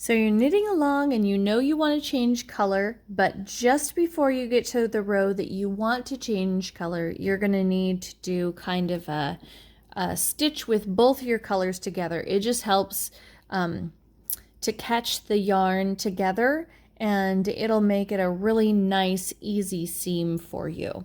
So you're knitting along and you know you want to change color, but just before you get to the row that you want to change color, you're going to need to do kind of a stitch with both your colors together. It just helps to catch the yarn together, and it'll make it a really nice, easy seam for you.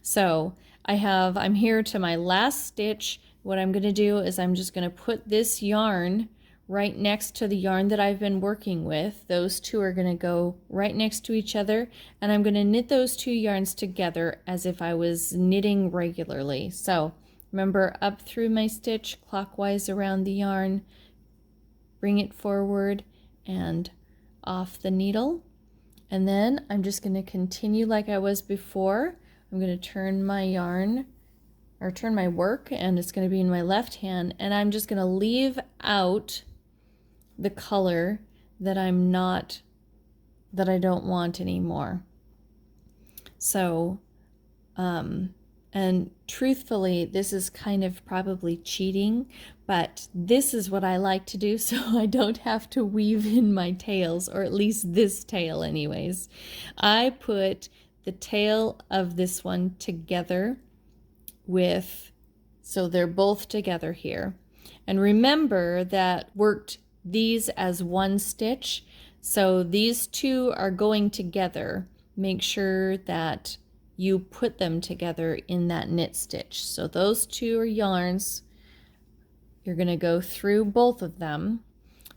So I'm here to my last stitch. What I'm going to do is I'm just going to put this yarn right next to the yarn that I've been working with. Those two are going to go right next to each other, and I'm going to knit those two yarns together as if I was knitting regularly. So remember, up through my stitch, clockwise around the yarn, bring it forward and off the needle. And then I'm just going to continue like I was before. I'm going to turn my yarn, or turn my work, and it's going to be in my left hand, and I'm just going to leave out the color that I don't want anymore. So, and truthfully, this is kind of probably cheating, but this is what I like to do so I don't have to weave in my tails, or at least this tail anyways. I put the tail of this one together so they're both together here. And remember that worked these as one stitch, so these two are going together. Make sure that you put them together in that knit stitch. So those two are yarns. You're going to go through both of them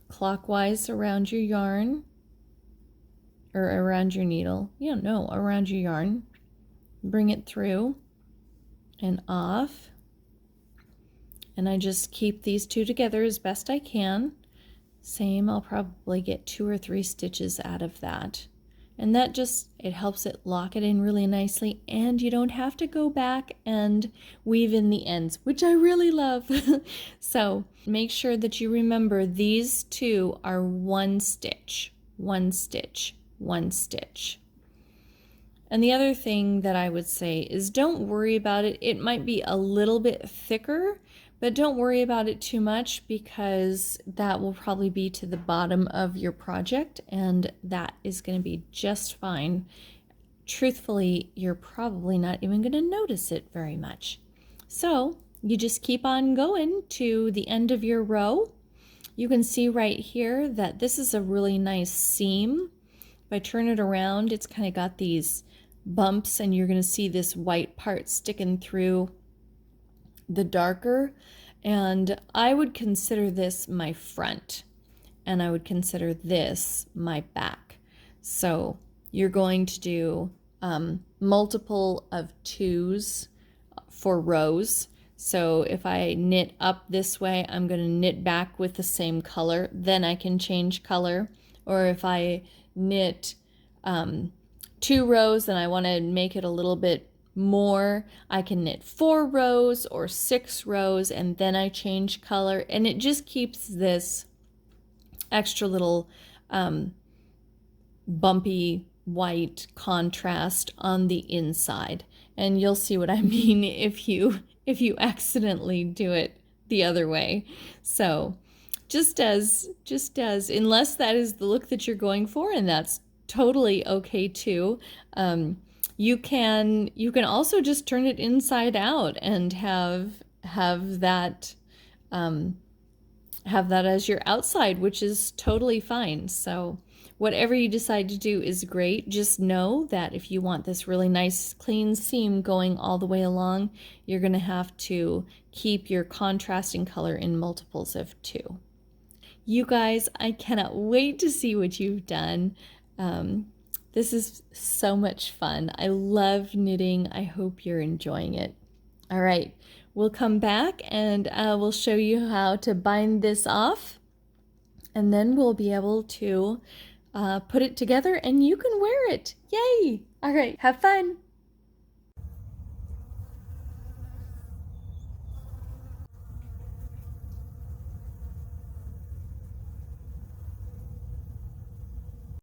clockwise around your yarn, or around your needle. Yeah, no, around your yarn. Bring it through and off. And I just keep these two together as best I can. Same, I'll probably get 2 or 3 stitches out of that. And that just, it helps it lock it in really nicely, and you don't have to go back and weave in the ends, which I really love. So make sure that you remember these two are one stitch, one stitch, one stitch. And the other thing that I would say is don't worry about it. It might be a little bit thicker, but don't worry about it too much, because that will probably be to the bottom of your project, and that is going to be just fine. Truthfully, you're probably not even going to notice it very much. So you just keep on going to the end of your row. You can see right here that this is a really nice seam. If I turn it around, it's kind of got these bumps, and you're going to see this white part sticking through the darker, and I would consider this my front, and I would consider this my back. So you're going to do multiple of 2s for rows. So if I knit up this way, I'm going to knit back with the same color, then I can change color. Or if I knit 2 rows and I want to make it a little bit more, I can knit 4 rows or 6 rows, and then I change color, and it just keeps this extra little bumpy white contrast on the inside. And you'll see what I mean if you accidentally do it the other way. So just as unless that is the look that you're going for, and that's totally okay too. You can also just turn it inside out and have that as your outside, which is totally fine. So whatever you decide to do is great. Just know that if you want this really nice clean seam going all the way along, you're going to have to keep your contrasting color in multiples of 2. You guys, I cannot wait to see what you've done. This is so much fun. I love knitting. I hope you're enjoying it. All right, we'll come back and we'll show you how to bind this off, and then we'll be able to put it together and you can wear it. Yay! All right, have fun.